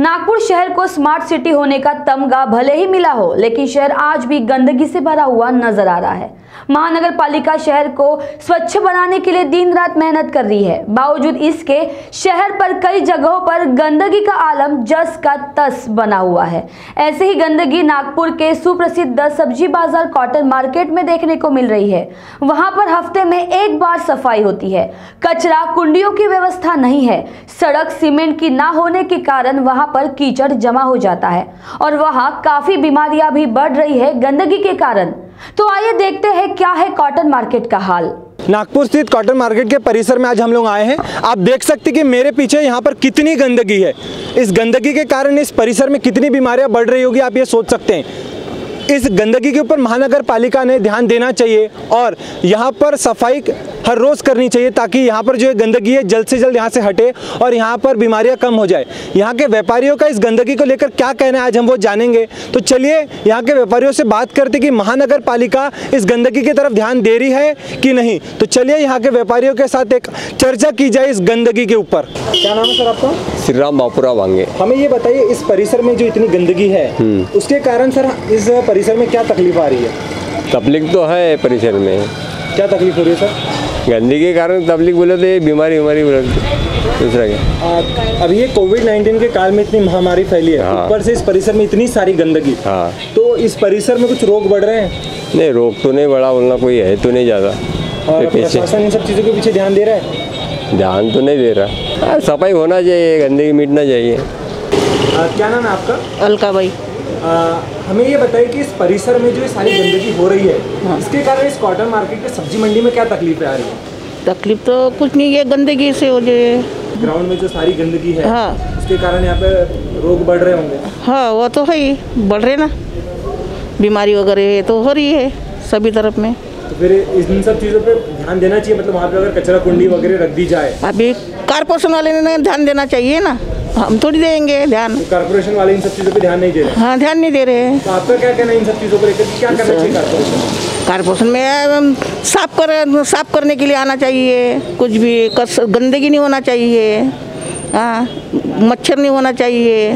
नागपुर शहर को smart city होने का तमगा भले ही मिला हो, लेकिन शहर आज भी गंदगी से भरा हुआ नजर आ रहा है। महानगर पालिका शहर को स्वच्छ बनाने के लिए दिन रात मेहनत कर रही है। बावजूद इसके शहर पर कई जगहों पर गंदगी का आलम जस का तस बना हुआ है। ऐसे ही गंदगी नागपुर के सुप्रसिद्ध सब्जी बाजार कॉटन मार्केट में देखने को मिल रही है। वहां पर हफ्ते में एक बार सफाई होती है। कचरा कुंडियों की व्यवस्था नहीं है। सड़क सीमेंट की ना होने के कारण वहां पर कीचड़ जमा हो जाता है और वहां काफी बीमारियां भी बढ़ रही है गंदगी के कारण। तो आइए देखते हैं क्या है कॉटन मार्केट का हाल। नागपुर स्थित कॉटन मार्केट के परिसर में आज हम लोग आए हैं। आप देख सकते हैं कि मेरे पीछे यहाँ पर कितनी गंदगी है। इस गंदगी के कारण इस परिसर में कितनी बीमारियां बढ़ रही होगी, आप ये सोच सकते हैं। इस गंदगी के ऊपर महानगर पालिका ने ध्यान देना चाहिए और यहाँ पर सफाई हर रोज़ करनी चाहिए ताकि यहाँ पर जो गंदगी है जल्द से जल्द यहाँ से हटे और यहाँ पर बीमारियाँ कम हो जाए। यहाँ के व्यापारियों का इस गंदगी को लेकर क्या कहना है आज हम वो जानेंगे। तो चलिए यहाँ के व्यापारियों से बात करते कि महानगर पालिका इस गंदगी की तरफ ध्यान दे रही है कि नहीं। तो चलिए यहाँ के व्यापारियों के साथ एक चर्चा की जाए इस गंदगी के ऊपर। क्या नाम है सर आपका? श्री राम बापुरा वांगे। हमें ये बताइए, इस परिसर में जो इतनी गंदगी है उसके कारण सर इस परिसर में क्या तकलीफ आ रही है? तकलीफ तो है परिसर में। क्या तकलीफ हो रही है सर? गंदगी के कारण तकलीफ बोले तो ये बीमारी बोले दूसरा क्या। अब ये कोविड-19 के काल में इतनी महामारी फैली है, ऊपर से इस परिसर में इतनी सारी गंदगी। तो इस परिसर में कुछ रोग बढ़ रहे हैं? नहीं, रोग तो नहीं बढ़ा, बोलना कोई है तो नहीं ज़्यादा। और प्रशासन इन सब चीज़ों के पीछे ध्यान दे रहा है? ध्यान तो नहीं दे रहा। सफाई होना चाहिए, गंदगी मिटना चाहिए। क्या नाम है आपका? अलका भाई। हमें ये बताइए कि इस परिसर में जो सारी गंदगी हो रही है, इसके कारण इस कॉटन मार्केट के सब्जी मंडी में क्या तकलीफें आ रही है? तकलीफ तो कुछ नहीं है, गंदगी से हो जाए। ग्राउंड में जो सारी गंदगी है, हाँ, उसके कारण यहाँ पे रोग बढ़ रहे होंगे। हाँ, वो तो है ही, बढ़ रहे ना, बीमारी वगैरह तो हो रही है सभी तरफ में। तो फिर इन सब चीज़ों पे ध्यान देना चाहिए, मतलब वहाँ पे अगर कचरा कुंडी वगैरह रख दी जाए। अभी कारपोरेशन वाले ने ध्यान देना चाहिए ना, हम थोड़ी देंगे ध्यान। तो कारपोरेशन वाले इन सब चीज़ों पे ध्यान नहीं दे रहे? हाँ, ध्यान नहीं दे रहे। तो आपका क्या कहना है इन सब चीज़ों को लेकर, क्या करना चाहिए कारपोरेशन में? साफ करने के लिए आना चाहिए, कुछ भी गंदगी नहीं होना चाहिए। हाँ, मच्छर नहीं होना चाहिए,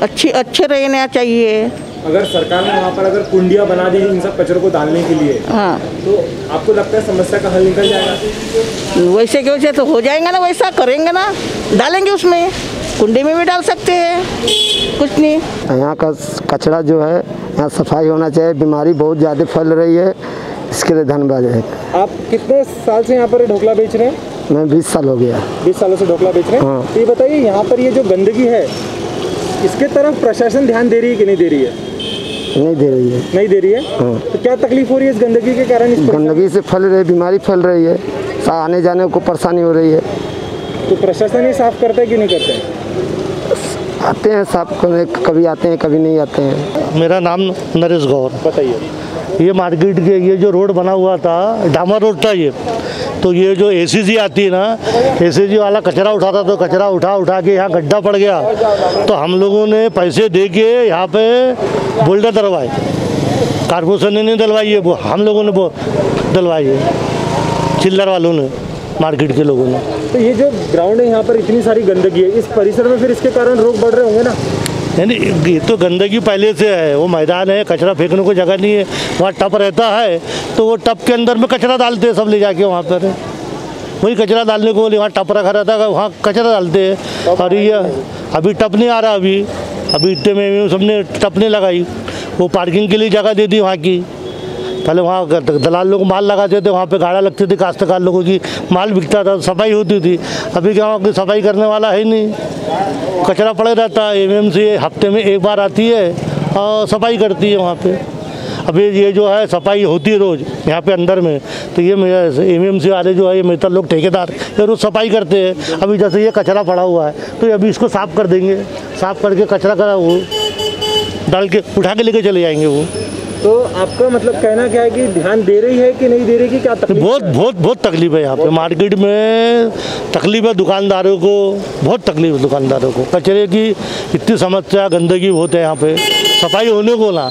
अच्छे रहना चाहिए। अगर सरकार ने वहाँ पर अगर कुंडियाँ बना दी इन सब कचरों को डालने के लिए, हाँ, तो आपको लगता है समस्या का हल निकल जाएगा? वैसे के वैसे तो हो जाएगा ना, वैसा करेंगे ना, डालेंगे उसमें, कुंडी में भी डाल सकते हैं, कुछ नहीं। यहाँ का कचरा जो है यहाँ सफाई होना चाहिए, बीमारी बहुत ज़्यादा फैल रही है, इसके लिए धन्यवाद है। आप कितने साल से यहाँ पर ढोकला बेच रहे हैं? मैं 20 साल हो गया। 20 सालों से ढोकला बेच रहे हैं। हाँ। तो ये बताइए, यहाँ पर ये जो गंदगी है इसके तरफ प्रशासन ध्यान दे रही है कि नहीं दे रही है? नहीं दे रही है। नहीं दे रही है? हाँ। तो क्या तकलीफ हो रही है इस गंदगी के कारण? गंदगी से फैल रही है, बीमारी फैल रही है, आने जाने को परेशानी हो रही है। तो प्रशासन ये साफ करता है कि नहीं करते हैं? आते हैं साफ करने, कभी आते हैं कभी नहीं आते हैं। मेरा नाम नरेश गौर। बताइए। ये मार्केट के ये जो रोड बना हुआ था, डामर रोड था ये, तो ये जो एसीजी आती है ना, एसीजी वाला कचरा उठाता, तो कचरा उठा के यहाँ गड्ढा पड़ गया, तो हम लोगों ने पैसे दे के यहाँ पे बोल्डर डलवाए। कारपोरेशन ने नहीं डलवाई है, वो हम लोगों ने डलवाई है, चिल्लर वालों ने, मार्केट के लोगों ने। तो ये जो ग्राउंड है यहाँ पर इतनी सारी गंदगी है, इस परिसर में फिर इसके कारण रोग बढ़ रहे होंगे ना? नहीं, ये तो गंदगी पहले से है। वो मैदान है, कचरा फेंकने को जगह नहीं है, वहाँ टप रहता है, तो वो टप के अंदर में कचरा डालते हैं सब ले जाके वहाँ पर। वही कचरा डालने को वहाँ टप रखा रहता है, वहाँ कचरा डालते हैं। और ये अभी टप नहीं आ रहा, अभी इतने में सबने टप नहीं लगाई, वो पार्किंग के लिए जगह दे दी वहाँ की। पहले वहाँ दलाल लोग माल लगाते थे, वहाँ पे गाड़ा लगती थी, काश्तकार लोगों की माल बिकता था, सफाई होती थी। अभी क्या वहाँ की सफाई करने वाला है नहीं, कचरा पड़े रहता है। एमएमसी हफ्ते में एक बार आती है और सफाई करती है वहाँ पे। अभी ये जो है सफाई होती है रोज़ यहाँ पे अंदर में, तो ये एमएमसी वाले जो है ये मित्र लोग ठेकेदार ये रोज़ सफाई करते हैं। अभी जैसे ये कचरा पड़ा हुआ है, तो अभी इसको साफ़ कर देंगे, साफ़ करके कचरा का वो डाल के उठा के लेके चले जाएंगे वो। तो आपका मतलब कहना क्या है कि ध्यान दे रही है कि नहीं दे रही कि क्या तकलीफ? बहुत तकलीफ है यहाँ पे मार्केट में, तकलीफ है दुकानदारों को, बहुत तकलीफ है दुकानदारों को। कचरे की इतनी समस्या, गंदगी बहुत है यहाँ पे, सफाई होने को ना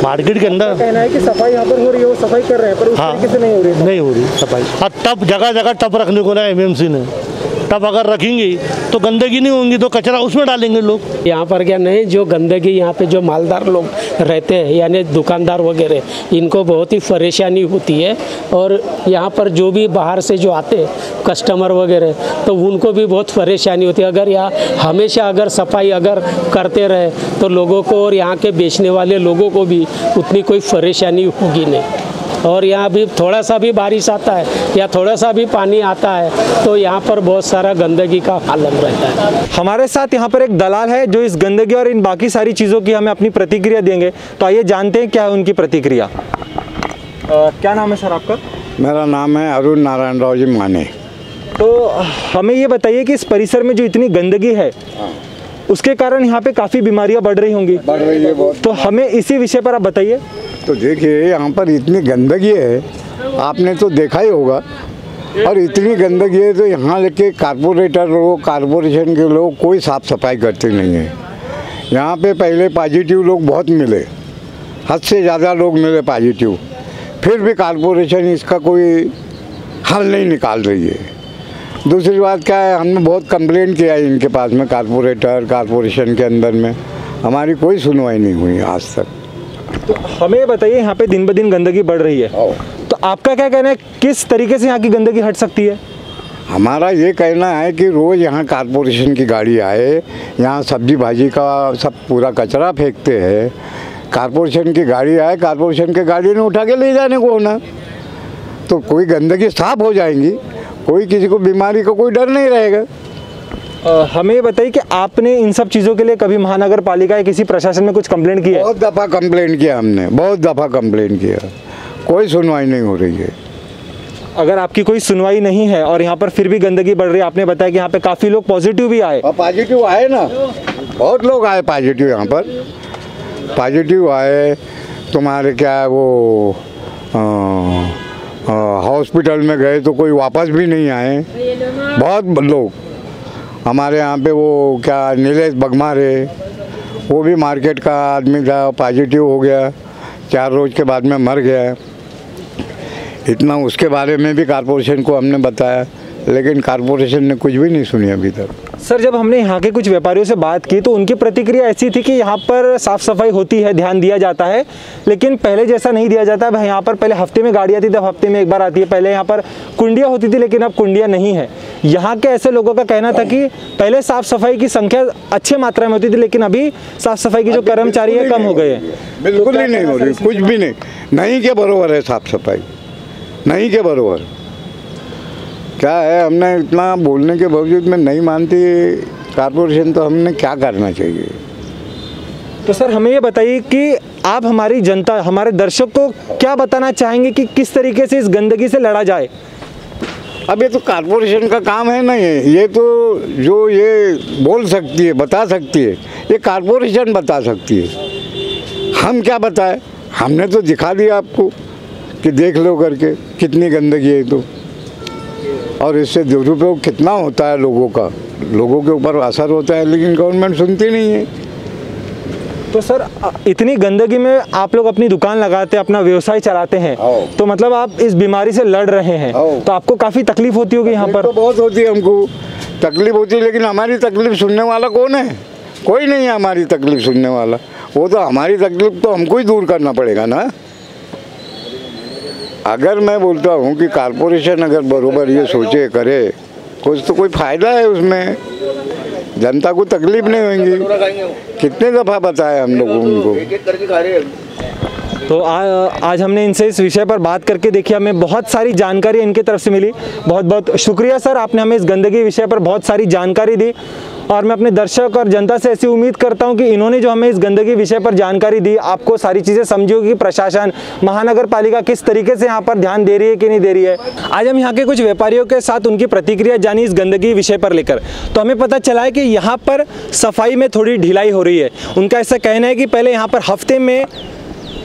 मार्केट के अंदर। कहना है कि सफाई यहाँ पर हो रही है, वो सफाई कर रहे हैं, पर उस तरीके से नहीं हो रही है। नहीं हो रही सफाई। और टप जगह जगह टप रखने को ना एमएमसी ने टब अगर रखेंगी तो गंदगी नहीं होंगी, तो कचरा उसमें डालेंगे लोग। यहाँ पर क्या नहीं, जो गंदगी यहाँ पे जो मालदार लोग रहते हैं यानी दुकानदार वगैरह, इनको बहुत ही परेशानी होती है। और यहाँ पर जो भी बाहर से जो आते हैं कस्टमर वगैरह, तो उनको भी बहुत परेशानी होती है। अगर यहाँ हमेशा अगर सफाई अगर करते रहे तो लोगों को और यहाँ के बेचने वाले लोगों को भी उतनी कोई परेशानी होगी नहीं। और यहाँ भी थोड़ा सा भी बारिश आता है या थोड़ा सा भी पानी आता है तो यहाँ पर बहुत सारा गंदगी का आलम रहता है। हमारे साथ यहाँ पर एक दलाल है जो इस गंदगी और इन बाकी सारी चीज़ों की हमें अपनी प्रतिक्रिया देंगे। तो आइए जानते हैं क्या है उनकी प्रतिक्रिया। क्या नाम है सर आपका? मेरा नाम है अरुण नारायण राव जी माने। तो हमें ये बताइए कि इस परिसर में जो इतनी गंदगी है उसके कारण यहाँ पे काफ़ी बीमारियाँ बढ़ रही होंगी। बढ़ रही है बहुत। तो हमें इसी विषय पर आप बताइए। तो देखिए यहाँ पर इतनी गंदगी है, आपने तो देखा ही होगा। और इतनी गंदगी है तो यहाँ लेके कारपोरेटर लोग, कारपोरेशन के लोग कोई साफ़ सफाई करते नहीं है। यहाँ पे पहले पॉजिटिव लोग बहुत मिले, हद से ज़्यादा लोग मिले पॉजिटिव, फिर भी कारपोरेशन इसका कोई हल नहीं निकाल रही है। दूसरी बात क्या है, हमने बहुत कंप्लेंट किया है इनके पास में, कारपोरेशन के अंदर में हमारी कोई सुनवाई नहीं हुई आज तक। तो हमें ये बताइए, यहाँ पे दिन ब दिन गंदगी बढ़ रही है, तो आपका क्या कहना है, किस तरीके से यहाँ की गंदगी हट सकती है? हमारा ये कहना है कि रोज़ यहाँ कारपोरेशन की गाड़ी आए, यहाँ सब्जी भाजी का सब पूरा कचरा फेंकते हैं, कारपोरेशन की गाड़ी आए, कारपोरेशन की गाड़ी ने उठा के ले जाने को ना, तो कोई गंदगी साफ हो जाएंगी, कोई किसी को बीमारी का कोई डर नहीं रहेगा। हमें बताइए कि आपने इन सब चीज़ों के लिए कभी महानगर पालिका या किसी प्रशासन में कुछ कंप्लेंट की है? बहुत दफ़ा कंप्लेंट किया हमने, बहुत दफ़ा कंप्लेंट किया, कोई सुनवाई नहीं हो रही है। अगर आपकी कोई सुनवाई नहीं है और यहाँ पर फिर भी गंदगी बढ़ रही है, आपने बताया कि यहाँ पे काफ़ी लोग पॉजिटिव भी आए। पॉजिटिव आए ना, बहुत लोग आए पॉजिटिव, यहाँ पर पॉजिटिव आए। तुम्हारे क्या है वो हॉस्पिटल में गए तो कोई वापस भी नहीं आए, बहुत लोग। हमारे यहाँ पे वो क्या नीलेश बगमारे, वो भी मार्केट का आदमी था, पॉजिटिव हो गया, 4 रोज़ के बाद में मर गया। इतना उसके बारे में भी कारपोरेशन को हमने बताया, लेकिन कारपोरेशन ने कुछ भी नहीं सुनी अभी तक। सर, जब हमने यहाँ के कुछ व्यापारियों से बात की तो उनकी प्रतिक्रिया ऐसी थी कि यहाँ पर साफ़ सफाई होती है, ध्यान दिया जाता है, लेकिन पहले जैसा नहीं दिया जाता है। यहाँ पर पहले हफ्ते में गाड़ी आती थी, अब हफ्ते में एक बार आती है। पहले यहाँ पर कुंडियाँ होती थी, लेकिन अब कुंडियाँ नहीं है। यहाँ के ऐसे लोगों का कहना था कि पहले साफ़ सफाई की संख्या अच्छी मात्रा में होती थी, लेकिन अभी साफ़ सफाई की जो कर्मचारी है कम हो गए हैं। बिल्कुल ही नहीं हो रही, कुछ भी नहीं, नहीं के बराबर है साफ़ सफाई, नहीं के बराबर। क्या है, हमने इतना बोलने के बावजूद में नहीं मानती कारपोरेशन, तो हमने क्या करना चाहिए? तो सर, हमें ये बताइए कि आप हमारी जनता, हमारे दर्शक को क्या बताना चाहेंगे कि किस तरीके से इस गंदगी से लड़ा जाए? अब ये तो कारपोरेशन का काम है ना, ये तो जो ये बोल सकती है, बता सकती है, ये कारपोरेशन बता सकती है। हम क्या बताएं? हमने तो दिखा दिया आपको कि देख लो करके कितनी गंदगी है। तो और इससे दुरुपयोग कितना होता है लोगों का, लोगों के ऊपर असर होता है, लेकिन गवर्नमेंट सुनती नहीं है। तो सर, इतनी गंदगी में आप लोग अपनी दुकान लगाते हैं, अपना व्यवसाय चलाते हैं, तो मतलब आप इस बीमारी से लड़ रहे हैं, तो आपको काफ़ी तकलीफ होती होगी यहाँ पर? तो बहुत होती है, हमको तकलीफ होती है, लेकिन हमारी तकलीफ सुनने वाला कौन है? कोई नहीं है हमारी तकलीफ सुनने वाला। वो तो हमारी तकलीफ तो हमको ही दूर करना पड़ेगा ना। अगर मैं बोलता हूँ कि कारपोरेशन अगर बरोबर ये सोचे करे, कुछ तो कोई फ़ायदा है उसमें, जनता को तकलीफ नहीं होगी। कितने दफ़ा बताया हम लोगों उनको। तो आज हमने इनसे इस विषय पर बात करके देखी, हमें बहुत सारी जानकारी इनकी तरफ से मिली। बहुत बहुत शुक्रिया सर, आपने हमें इस गंदगी विषय पर बहुत सारी जानकारी दी। और मैं अपने दर्शक और जनता से ऐसी उम्मीद करता हूं कि इन्होंने जो हमें इस गंदगी विषय पर जानकारी दी, आपको सारी चीज़ें समझी होगी कि प्रशासन, महानगर पालिका किस तरीके से यहाँ पर ध्यान दे रही है कि नहीं दे रही है। आज हम यहाँ के कुछ व्यापारियों के साथ उनकी प्रतिक्रिया जानी इस गंदगी विषय पर लेकर, तो हमें पता चला है कि यहाँ पर सफाई में थोड़ी ढिलाई हो रही है। उनका ऐसा कहना है कि पहले यहाँ पर हफ्ते में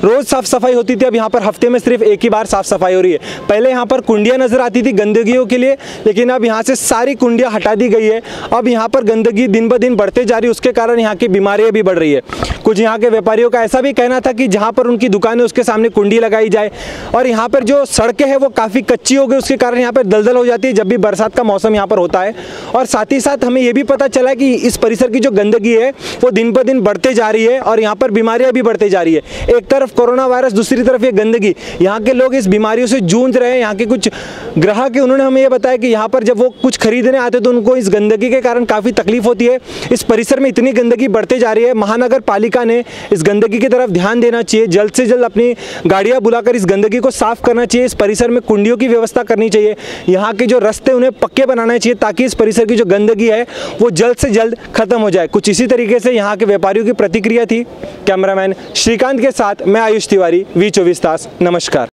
रोज़ साफ़ सफाई होती थी, अब यहाँ पर हफ्ते में सिर्फ एक ही बार साफ़ सफाई हो रही है। पहले यहाँ पर कुंडियाँ नज़र आती थी गंदगियों के लिए, लेकिन अब यहाँ से सारी कुंडियाँ हटा दी गई है। अब यहाँ पर गंदगी दिन ब दिन बढ़ते जा रही है, उसके कारण यहाँ की बीमारियाँ भी बढ़ रही है। कुछ यहाँ के व्यापारियों का ऐसा भी कहना था कि जहाँ पर उनकी दुकान है उसके सामने कुंडी लगाई जाए, और यहाँ पर जो सड़कें हैं वो काफ़ी कच्ची हो गई, उसके कारण यहाँ पर दलदल हो जाती है जब भी बरसात का मौसम यहाँ पर होता है। और साथ ही साथ हमें ये भी पता चला कि इस परिसर की जो गंदगी है वो दिन ब दिन बढ़ते जा रही है और यहाँ पर बीमारियाँ भी बढ़ते जा रही है। एक तरफ कोरोना वायरस, दूसरी तरफ ये गंदगी, यहाँ के लोग इस बीमारियों से जूझ रहे हैं। यहाँ के कुछ ग्राहक हैं, उन्होंने हमें ये बताया कि यहाँ पर जब वो कुछ खरीदने आते तो उनको इस गंदगी के कारण काफ़ी तकलीफ होती है। इस परिसर में इतनी गंदगी बढ़ते जा रही है, महानगर पालिका ने इस गंदगी की तरफ ध्यान देना चाहिए, जल्द से जल्द अपनी गाड़ियाँ बुलाकर इस गंदगी को साफ करना चाहिए। इस परिसर में कुंडियों की व्यवस्था करनी चाहिए, यहाँ के जो रास्ते उन्हें पक्के बनाना चाहिए ताकि इस परिसर की जो गंदगी है वो जल्द से जल्द खत्म हो जाए। कुछ इसी तरीके से यहाँ के व्यापारियों की प्रतिक्रिया थी। कैमरामैन श्रीकांत के साथ मैं आयुष तिवारी, V24 तास। नमस्कार।